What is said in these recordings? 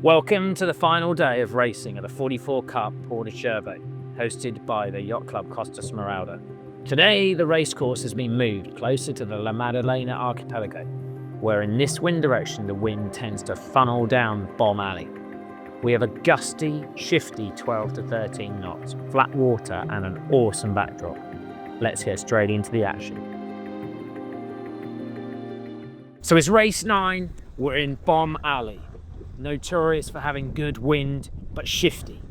Welcome to the final day of racing at the 44 Cup PORTO CERVO, hosted by the Yacht Club Costa Smeralda. Today, the racecourse has been moved closer to the La Maddalena archipelago, where in this wind direction the wind tends to funnel down Bomb Alley. We have a gusty, shifty 12 to 13 knots, flat water and an awesome backdrop. Let's get straight into the action. So it's race 9, we're in Bomb Alley. Notorious for having good wind, but shifty.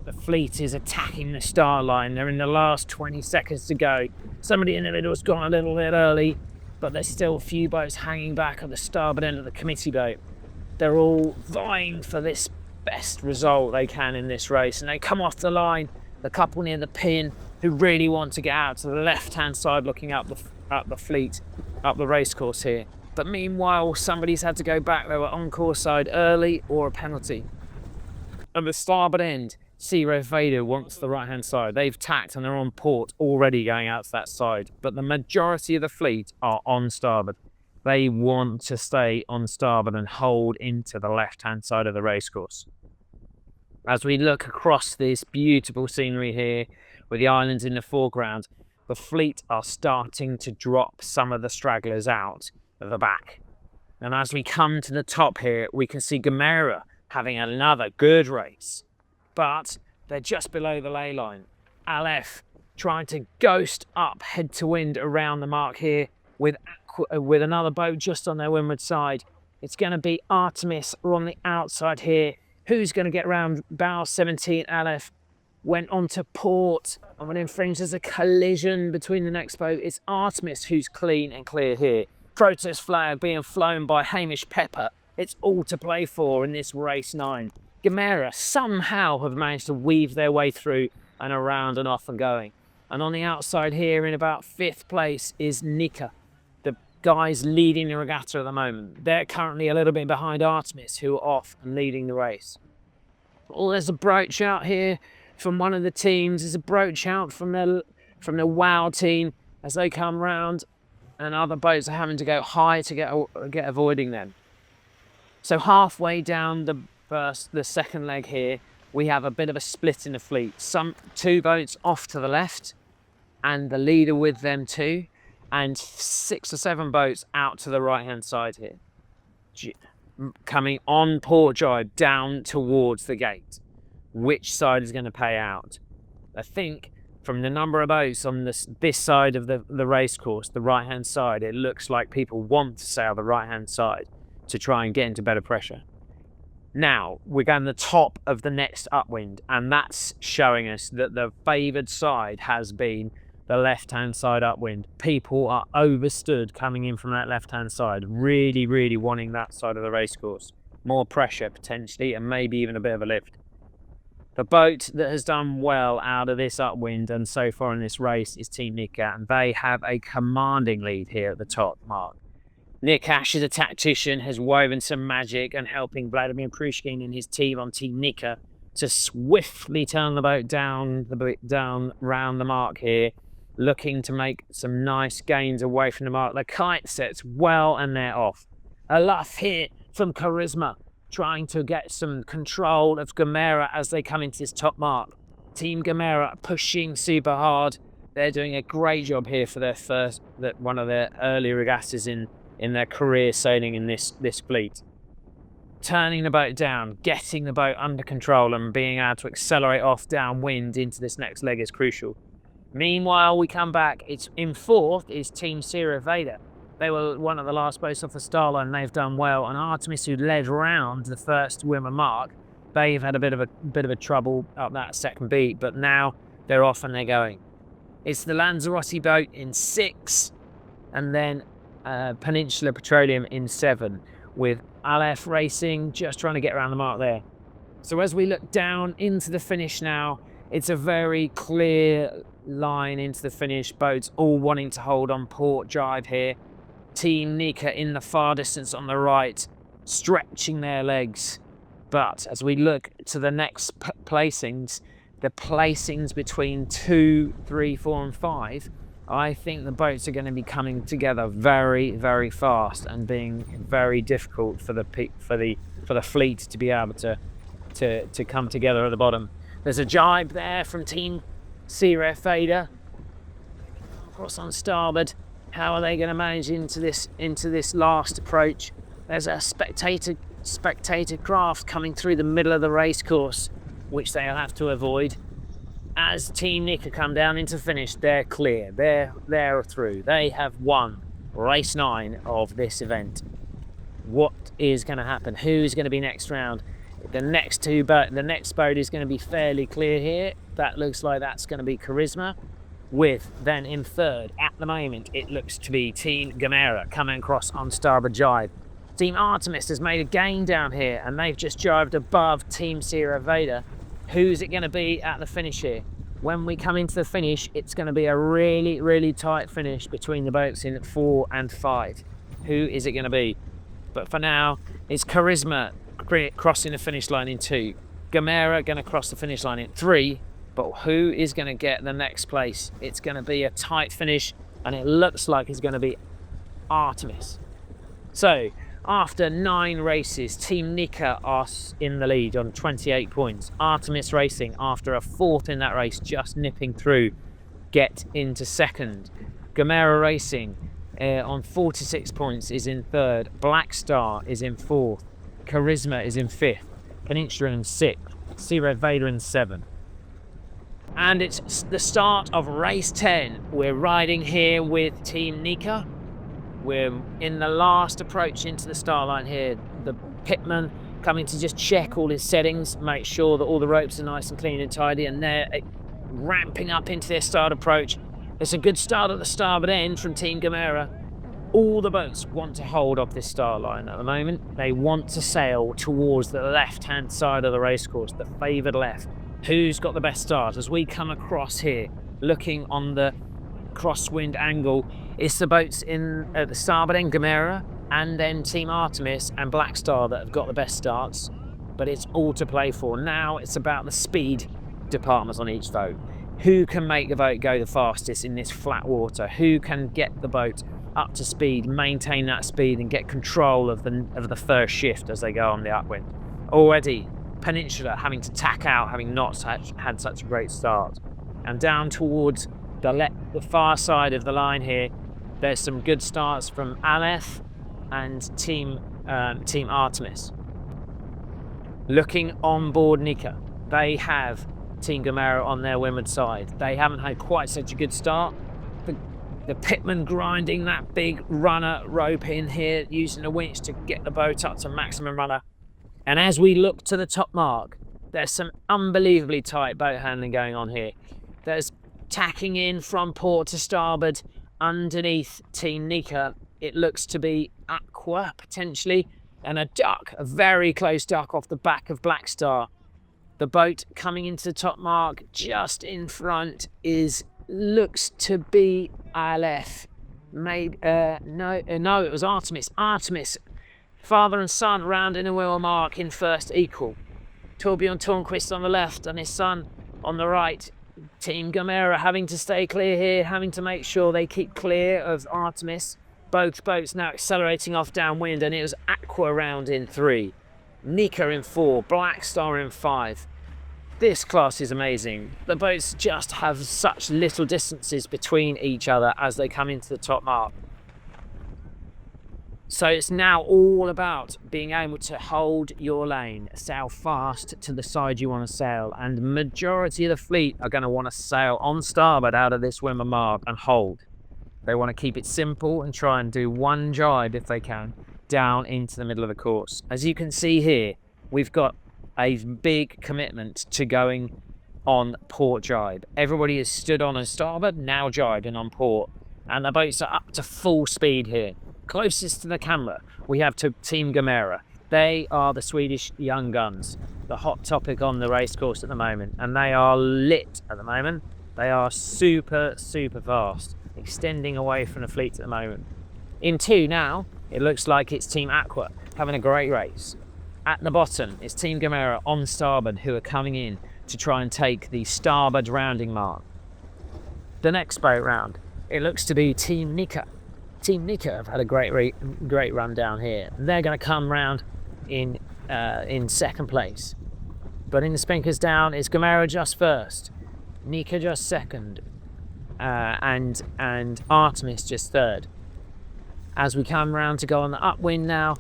The fleet is attacking the star line. They're in the last 20 seconds to go. Somebody in the middle has gone a little bit early, but there's still a few boats hanging back at the starboard end of the committee boat. They're all vying for this best result they can in this race, and they come off the line. The couple near the pin who really want to get out to the left-hand side, looking up the fleet, up the racecourse here. But meanwhile, somebody's had to go back. They were on course side early or a penalty. At the starboard end, Regatta wants the right-hand side. They've tacked and they're on port, already going out to that side. But the majority of the fleet are on starboard. They want to stay on starboard and hold into the left-hand side of the racecourse. As we look across this beautiful scenery here, with the islands in the foreground, the fleet are starting to drop some of the stragglers out at the back. And as we come to the top here, we can see Gamera having another good race, but they're just below the ley line. Aleph trying to ghost up head to wind around the mark here with another boat just on their windward side. It's going to be Artemis on the outside here. Who's going to get round bow 17? Aleph went onto port, and when there's a collision between the next boat, it's Artemis who's clean and clear here. Protest flag being flown by Hamish Pepper. It's all to play for in this race 9. Gamera somehow have managed to weave their way through and around and off and going. And on the outside here in about 5th place is Nika, the guys leading the regatta at the moment. They're currently a little bit behind Artemis, who are off and leading the race. Oh, there's a broach out here from one of the teams. There's a broach out from the WOW team as they come round, and other boats are having to go high to get avoiding them. So halfway down the second leg here, we have a bit of a split in the fleet. Two boats off to the left, and the leader with them too, and 6 or 7 boats out to the right-hand side here, coming on port drive down towards the gate. Which side is going to pay out? I think from the number of boats on this side of the race course, the right-hand side, it looks like people want to sail the right-hand side to try and get into better pressure. Now, we're going to the top of the next upwind, and that's showing us that the favoured side has been the left-hand side upwind. People are overstood coming in from that left-hand side, really, really wanting that side of the race course. More pressure, potentially, and maybe even a bit of a lift. The boat that has done well out of this upwind and so far in this race is Team Nika, and they have a commanding lead here at the top mark. Nick Ash is a tactician, has woven some magic and helping Vladimir Prushkin and his team on Team Nika to swiftly turn the boat down round the mark here, looking to make some nice gains away from the mark. The kite sets well and they're off. A luff here from Charisma, trying to get some control of Gamera as they come into this top mark. Team Gamera pushing super hard. They're doing a great job here for their one of their early regattas in their career sailing in this fleet. Turning the boat down, getting the boat under control and being able to accelerate off downwind into this next leg is crucial. Meanwhile, we come back. It's in 4th is Team Regatta. They were one of the last boats off the star line, and they've done well. And Artemis, who led round the first women mark, they've had a bit of a trouble up that second beat, but now they're off and they're going. It's the Lanzarote boat in 6, and then Peninsula Petroleum in 7, with Aleph Racing just trying to get around the mark there. So as we look down into the finish now, it's a very clear line into the finish. Boats all wanting to hold on port drive here. Team Nika in the far distance on the right, stretching their legs. But as we look to the next placings, the placings between 2, 3, 4 and 5 I think the boats are going to be coming together very, very fast and being very difficult for the fleet to be able to come together at the bottom. There's a jibe there from Team Regatta. Across on starboard. How are they going to manage into this last approach? There's a spectator craft coming through the middle of the race course, which they'll have to avoid. As Team Nika come down into finish, they're clear. They're through. They have won race 9 of this event. What is going to happen? Who's going to be next round? The next boat is going to be fairly clear here. That looks like that's going to be Charisma. With then in third, at the moment, it looks to be Team Gamera coming across on starboard jibe. Team Artemis has made a gain down here, and they've just jibed above Team Sierra Veda. Who's it going to be at the finish here? When we come into the finish, it's going to be a really, really tight finish between the boats in 4 and 5. Who is it going to be? But for now, it's Charisma crossing the finish line in 2. Gamera going to cross the finish line in 3. But who is going to get the next place? It's going to be a tight finish, and it looks like it's going to be Artemis. So, after 9 races, Team Nika are in the lead on 28 points. Artemis Racing, after a 4th in that race, just nipping through, get into 2nd. Gamera Racing on 46 points is in 3rd. Black Star is in 4th. Charisma is in 5th. Peninsula in 6th. Sierra Veda in 7th. And it's the start of race 10. We're riding here with Team Nika. We're in the last approach into the start line here. The pitman coming to just check all his settings, make sure that all the ropes are nice and clean and tidy, and they're ramping up into their start approach. It's a good start at the starboard end from Team Gamera. All the boats want to hold off this start line at the moment. They want to sail towards the left-hand side of the racecourse, the favoured left. Who's got the best start? As we come across here, looking on the crosswind angle, it's the boats in at the starboard end, Gamera, and then Team Artemis and Black Star that have got the best starts. But it's all to play for. Now it's about the speed departments on each boat. Who can make the boat go the fastest in this flat water? Who can get the boat up to speed, maintain that speed, and get control of the first shift as they go on the upwind? Already, Peninsula having to tack out, having not had such a great start. And down towards the far side of the line here, there's some good starts from Aleph and Team Artemis. Looking on board Nika, they have Team Gamera on their windward side. They haven't had quite such a good start. The pitman grinding that big runner rope in here, using a winch to get the boat up to maximum runner. And as we look to the top mark, there's some unbelievably tight boat handling going on here. There's tacking in from port to starboard underneath Team Nika. It looks to be Aqua, potentially, and a duck, a very close duck off the back of Black Star. The boat coming into the top mark just in front looks to be Aleph. Maybe, no, it was Artemis. Artemis. Father and son rounding a wheel mark in first equal. Torbjorn Tornquist on the left and his son on the right. Team Gamera having to stay clear here, having to make sure they keep clear of Artemis. Both boats now accelerating off downwind, and it was Aqua round in 3. Nika in 4, Black Star in 5. This class is amazing. The boats just have such little distances between each other as they come into the top mark. So it's now all about being able to hold your lane, sail fast to the side you want to sail, and the majority of the fleet are going to want to sail on starboard out of this windward mark and hold. They want to keep it simple and try and do one jibe if they can down into the middle of the course. As you can see here, we've got a big commitment to going on port jibe. Everybody is stood on starboard, now jibing on port, and the boats are up to full speed here. Closest to the camera, we have Team Gamera. They are the Swedish young guns, the hot topic on the racecourse at the moment, and they are lit at the moment. They are super, super fast, extending away from the fleet at the moment. In 2 now, it looks like it's Team Aqua having a great race. At the bottom, it's Team Gamera on starboard who are coming in to try and take the starboard rounding mark. The next boat round, it looks to be Team Nika. Team Nika have had a great run down here. They're going to come round in second place. But in the spinkers down, it's Gamera just first, Nika just second, and Artemis just third. As we come round to go on the upwind now,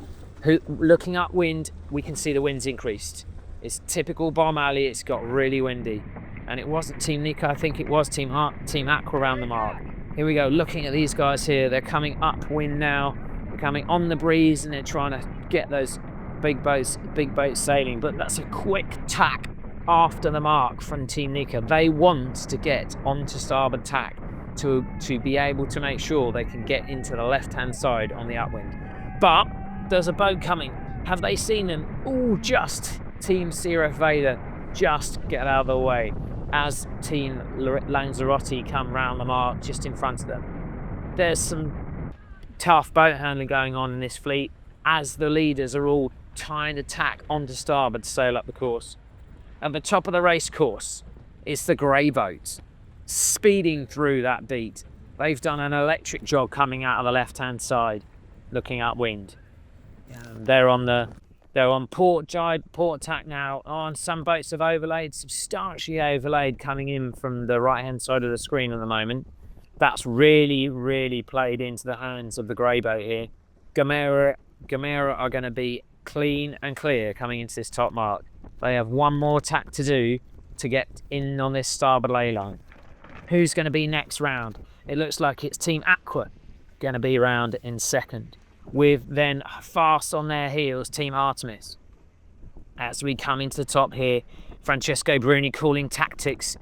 looking upwind, we can see the wind's increased. It's typical Bomb Alley, it's got really windy. And it wasn't Team Nika, I think it was Team Aqua around the mark. Here we go, looking at these guys here, they're coming upwind now. They're coming on the breeze and they're trying to get those big boats sailing. But that's a quick tack after the mark from Team Nika. They want to get onto starboard tack to be able to make sure they can get into the left-hand side on the upwind. But there's a boat coming. Have they seen them? Oh, just Team Sierra Vader just get out of the way as Team Lanzarote come round the mark just in front of them. There's some tough boat handling going on in this fleet as the leaders are all tying to tack onto starboard to sail up the course. At the top of the race course is the grey boat speeding through that beat. They've done an electric job coming out of the left-hand side, looking upwind. They're on port tack now. On some boats have overlaid, substantially overlaid, coming in from the right-hand side of the screen at the moment. That's really played into the hands of the grey boat here. Gamera are going to be clean and clear coming into this top mark. They have one more tack to do to get in on this starboard ley line. Who's going to be next round? It looks like it's Team Aqua going to be round in second, with then fast on their heels Team Artemis. As we come into the top here, Francesco Bruni calling tactics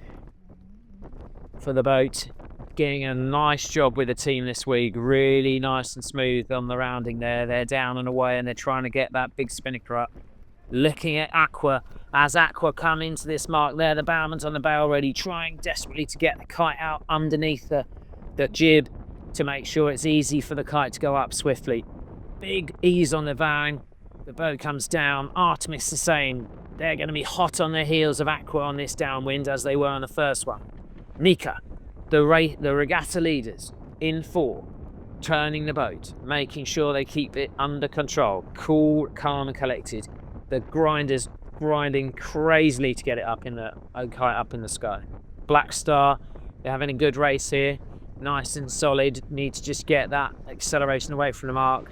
for the boat, getting a nice job with the team this week, really nice and smooth on the rounding there. They're down and away and they're trying to get that big spinnaker up. Looking at Aqua, as Aqua come into this mark there, the bowman's on the bow already, trying desperately to get the kite out underneath the jib to make sure it's easy for the kite to go up swiftly. Big ease on the vowing, the boat comes down. Artemis the same, they're going to be hot on the heels of Aqua on this downwind as they were on the first one. Nika, the regatta leaders in four, turning the boat, making sure they keep it under control, cool, calm and collected. The grinders grinding crazily to get it up in the sky. Black Star, they're having a good race here, nice and solid. Need to just get that acceleration away from the mark.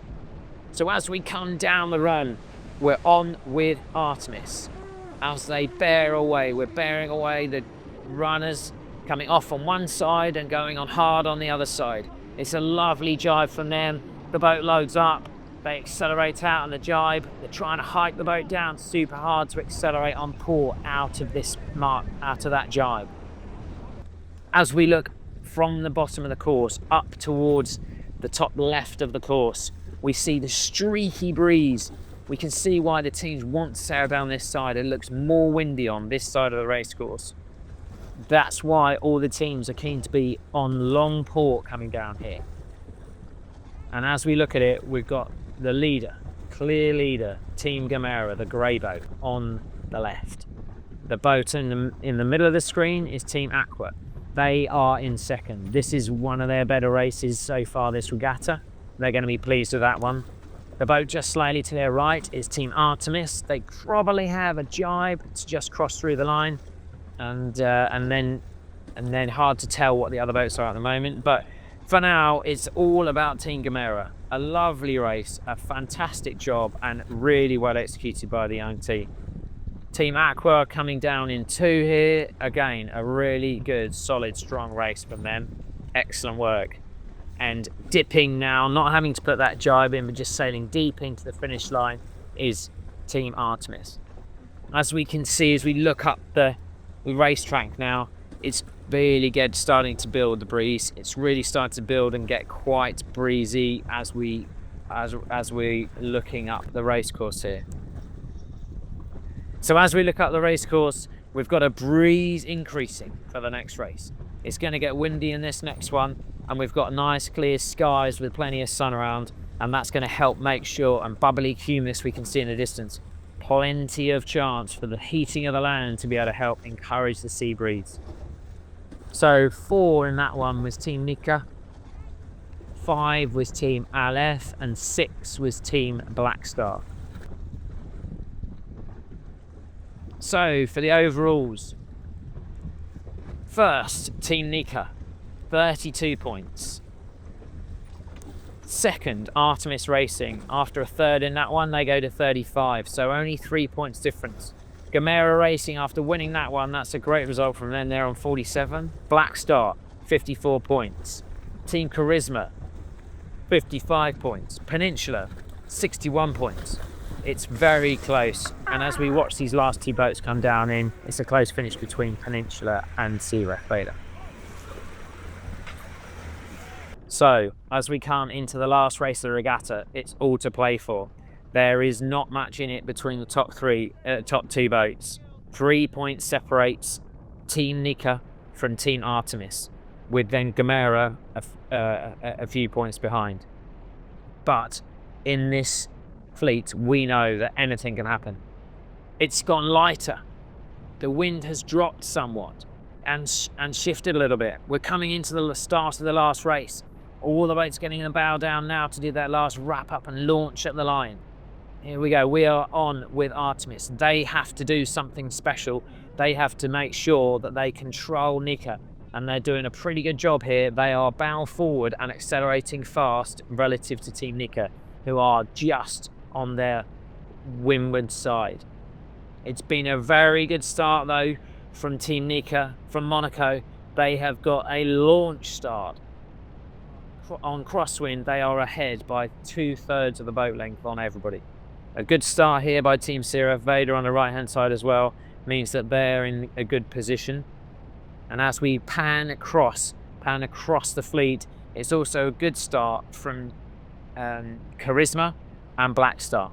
So as we come down the run, we're on with Artemis. As they bear away, we're bearing away the runners coming off on one side and going on hard on the other side. It's a lovely jibe from them. The boat loads up. They accelerate out on the jibe. They're trying to hike the boat down super hard to accelerate on port out of this mark, out of that jibe. As we look from the bottom of the course up towards the top left of the course, we see the streaky breeze. We can see why the teams want to sail down this side. It looks more windy on this side of the race course. That's why all the teams are keen to be on long port coming down here. And as we look at it, we've got the leader, clear leader, Team Gamera, the grey boat, on the left. The boat in the middle of the screen is Team Aqua. They are in second. This is one of their better races so far this regatta. They're going to be pleased with that one. The boat just slightly to their right is Team Artemis. They probably have a jibe to just cross through the line, and then hard to tell what the other boats are at the moment. But for now, it's all about Team Gamera. A lovely race, a fantastic job, and really well executed by the young team. Team Aqua coming down in two here. Again, a really good, solid, strong race from them. Excellent work. And dipping now, not having to put that jibe in, but just sailing deep into the finish line, is Team Artemis. As we can see, as we look up the racetrack now, it's really starting to build the breeze. It's really starting to build and get quite breezy as we looking up the race course here. So as we look up the race course, we've got a breeze increasing for the next race. It's going to get windy in this next one, and we've got nice clear skies with plenty of sun around, and that's going to help make sure, and bubbly cumulus we can see in the distance, plenty of chance for the heating of the land to be able to help encourage the sea breeze. So 4 in that one was Team Nika, 5 was Team Aleph, and 6 was Team Black Star. So for the overalls, first, Team Nika, 32 points. Second, Artemis Racing. After a third in that one, they go to 35, so only 3 points difference. Gamera Racing, after winning that one, that's a great result from them. They're on 47. Black Star, 54 points. Team Charisma, 55 points. Peninsula, 61 points. It's very close, and as we watch these last 2 boats come down in, it's a close finish between Peninsula and Seareth Vader. So, as we come into the last race of the regatta, it's all to play for. There is not much in it between the top 2 boats. 3 points separates Team Nika from Team Artemis, with then Gamera a few points behind. But in this fleet, we know that anything can happen. It's gone lighter. The wind has dropped somewhat and shifted a little bit. We're coming into the start of the last race. All the boats getting in a bow down now to do their last wrap up and launch at the line. Here we go. We are on with Artemis. They have to do something special. They have to make sure that they control Nika, and they're doing a pretty good job here. They are bow forward and accelerating fast relative to Team Nika, who are just on their windward side. It's been a very good start though from Team Nika, from Monaco. They have got a launch start. On crosswind, they are ahead by 2/3 of the boat length on everybody. A good start here by Team Seareth Vader on the right hand side as well means that they're in a good position. And as we pan across the fleet, it's also a good start from Charisma and Black Star.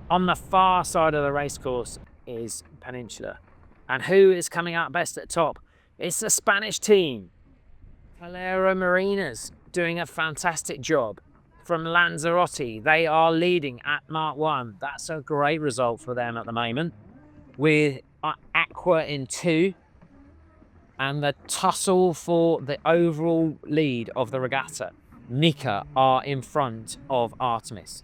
On the far side of the racecourse is Peninsula. And who is coming out best at top? It's the Spanish team. Calero Marinas doing a fantastic job. From Lanzarote, they are leading at Mark 1. That's a great result for them at the moment. With Aqua in 2. And the tussle for the overall lead of the regatta. Nika are in front of Artemis.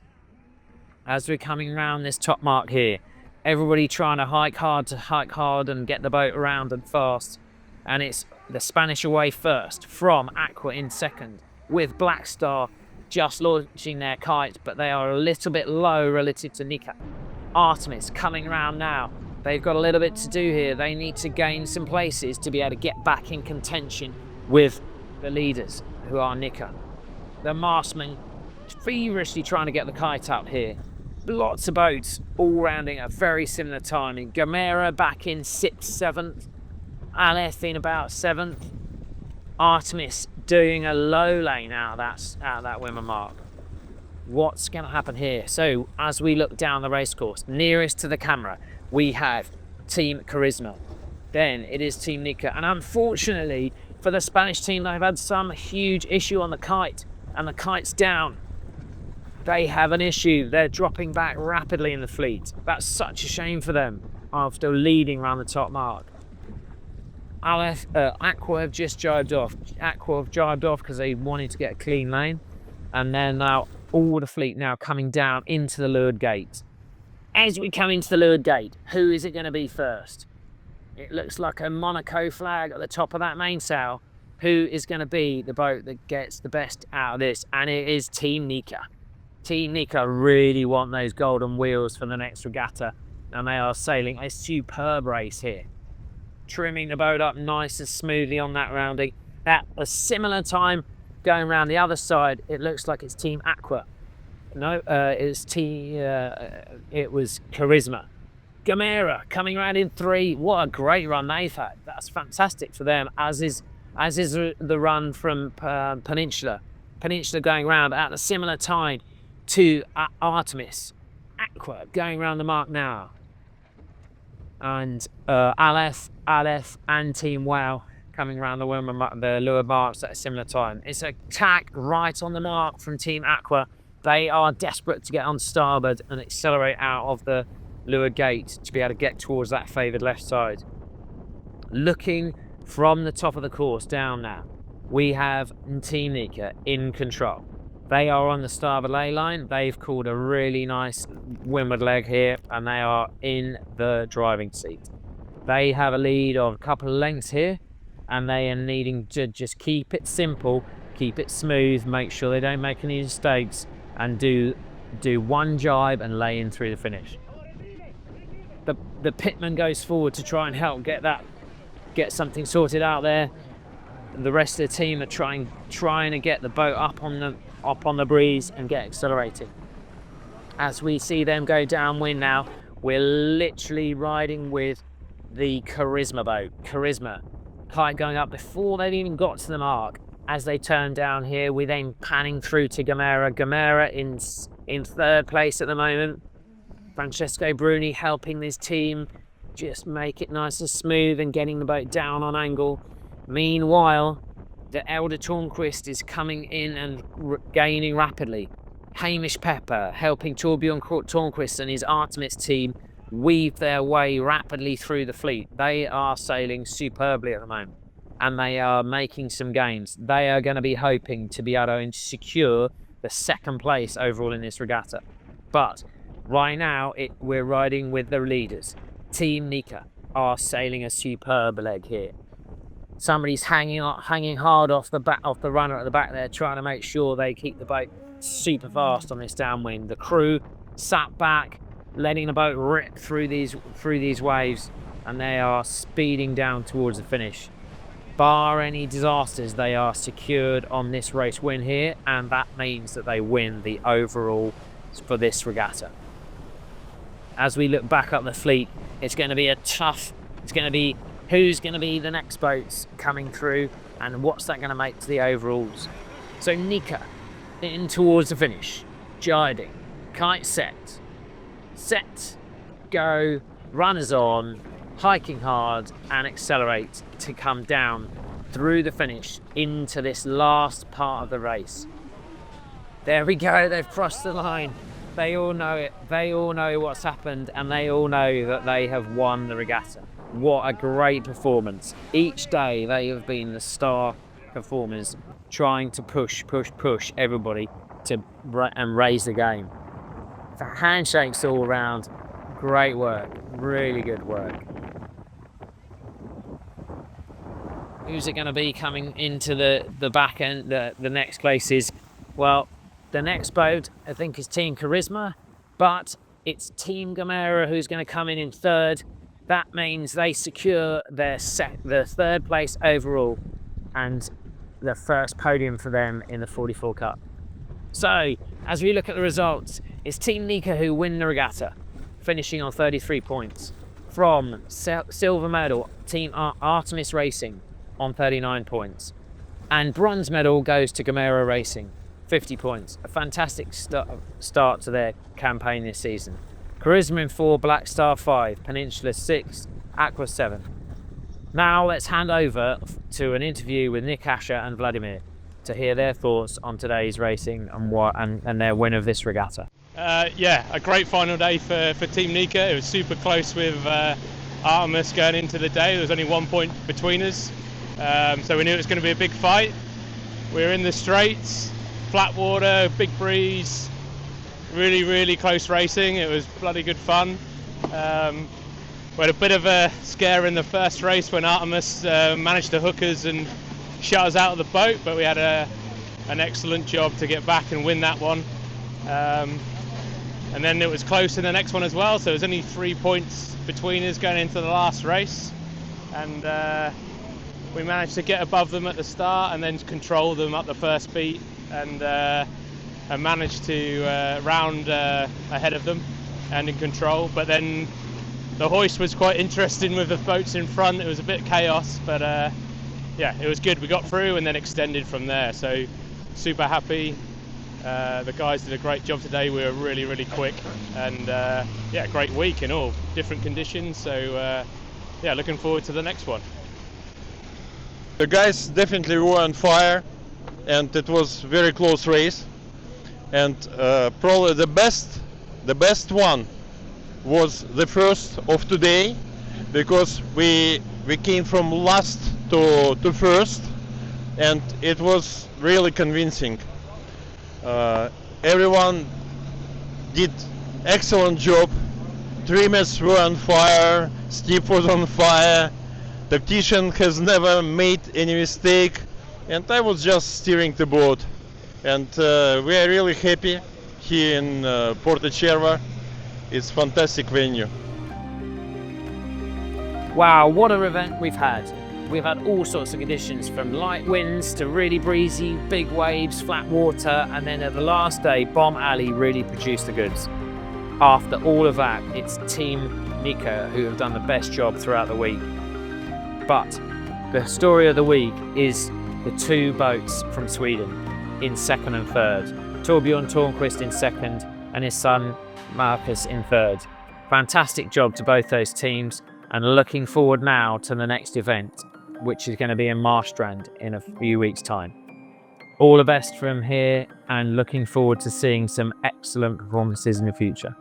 As we're coming around this top mark here, everybody trying to hike hard and get the boat around and fast. And it's the Spanish away first, from Aqua in second, with Black Star just launching their kite, but they are a little bit low relative to Nika. Artemis coming around now. They've got a little bit to do here. They need to gain some places to be able to get back in contention with the leaders, who are Nika. The Marsmen feverishly trying to get the kite up here. Lots of boats all rounding at a very similar timing. Gamera back in 6th, 7th. Aleph in about 7th. Artemis doing a low lane out of that women mark. What's going to happen here? So as we look down the racecourse, nearest to the camera, we have Team Charisma. Then it is Team Nika. And unfortunately for the Spanish team, they've had some huge issue on the kite, and the kite's down. They have an issue. They're dropping back rapidly in the fleet. That's such a shame for them after leading around the top mark. Aqua have just jibed off. Aqua have jibed off because they wanted to get a clean lane. And then now all the fleet now coming down into the leeward gate. As we come into the leeward gate, who is it going to be first? It looks like a Monaco flag at the top of that mainsail. Who is going to be the boat that gets the best out of this? And it is Team Nika. Team Nika really want those golden wheels for the next regatta, and they are sailing a superb race here. Trimming the boat up nice and smoothly on that rounding. At a similar time, going around the other side, it looks like it's Team Aqua. No, it was Charisma. Gamera coming around in 3. What a great run they've had. That's fantastic for them, as is the run from Peninsula. Peninsula going around at a similar time to Artemis. Aqua going around the mark now. And Aleph and Team Wow coming around the leeward marks at a similar time. It's a tack right on the mark from Team Aqua. They are desperate to get on starboard and accelerate out of the leeward gate to be able to get towards that favoured left side. Looking from the top of the course down now, we have Team Nika in control. They are on the starboard ley line. They've called a really nice windward leg here, and they are in the driving seat. They have a lead of a couple of lengths here, and they are needing to just keep it simple, keep it smooth, make sure they don't make any mistakes, and do one jibe and lay in through the finish. The pitman goes forward to try and help get something sorted out there. The rest of the team are trying to get the boat up on the breeze and get accelerating. As we see them go downwind now, we're literally riding with the Charisma boat. Charisma, kite going up before they've even got to the mark. As they turn down here, we're then panning through to Gamera. Gamera in third place at the moment. Francesco Bruni helping his team just make it nice and smooth and getting the boat down on angle. Meanwhile, the Elder Tornquist is coming in and gaining rapidly. Hamish Pepper helping Torbjorn Tornquist and his Artemis team weave their way rapidly through the fleet. They are sailing superbly at the moment, and they are making some gains. They are going to be hoping to be able to secure the second place overall in this regatta. But right now, we're riding with the leaders. Team Nika are sailing a superb leg here. Somebody's hanging hard off the runner at the back there, trying to make sure they keep the boat super fast on this downwind. The crew sat back, letting the boat rip through these waves, and they are speeding down towards the finish. Bar any disasters, they are secured on this race win here, and that means that they win the overall for this regatta. As we look back up the fleet, it's going to be who's going to be the next boats coming through, and what's that going to make to the overalls. So Nika in towards the finish, jibing, kite set, go, runners on, hiking hard, and accelerate to come down through the finish into this last part of the race. There we go, they've crossed the line. They all know it, they all know what's happened, and they all know that they have won the regatta. What a great performance. Each day they have been the star performers, trying to push everybody and raise the game. The handshakes all around, great work, really good work. Who's it going to be coming into the back end, the next places? Well, the next boat, I think, is Team Charisma, but it's Team Gamera who's going to come in third. That means they secure their third place overall and the first podium for them in the 44 Cup. So, as we look at the results, it's Team Nika who win the regatta, finishing on 33 points. From silver medal, Team Artemis Racing on 39 points. And bronze medal goes to Gamera Racing, 50 points. A fantastic start to their campaign this season. Charisma in 4, Black Star 5, Peninsula 6, Aqua 7. Now let's hand over to an interview with Nick Asher and Vladimir to hear their thoughts on today's racing and their win of this regatta. Yeah, a great final day for Team Nika. It was super close with Artemis going into the day. There was only 1 point between us, so we knew it was going to be a big fight. We were in the straights, flat water, big breeze, really close racing. It was bloody good fun. We had a bit of a scare in the first race when Artemis managed to hook us and shut us out of the boat, but we had an excellent job to get back and win that one. And then it was close in the next one as well, so there was only 3 points between us going into the last race, and we managed to get above them at the start and then control them up the first beat, and managed to round ahead of them and in control. But then the hoist was quite interesting with the boats in front. It was a bit chaos, but yeah, it was good. We got through and then extended from there, so super happy. The guys did a great job today. We were really quick, and yeah, great week in all different conditions, so yeah, looking forward to the next one. The guys definitely were on fire, and it was very close race, and probably the best one was the first of today, because we came from last to first, and it was really convincing. Everyone did excellent job. Trimmers were on fire, Steve was on fire, tactician has never made any mistake, and I was just steering the boat. And we are really happy here in Porto Cervo. It's a fantastic venue. Wow, what an event we've had. We've had all sorts of conditions, from light winds to really breezy, big waves, flat water, and then at the last day, Bomb Alley really produced the goods. After all of that, it's Team Nico who have done the best job throughout the week. But the story of the week is the two boats from Sweden in second and third. Torbjörn Tornquist in second and his son Marcus in third. Fantastic job to both those teams, and looking forward now to the next event, which is going to be in Marstrand in a few weeks' time. All the best from here, and looking forward to seeing some excellent performances in the future.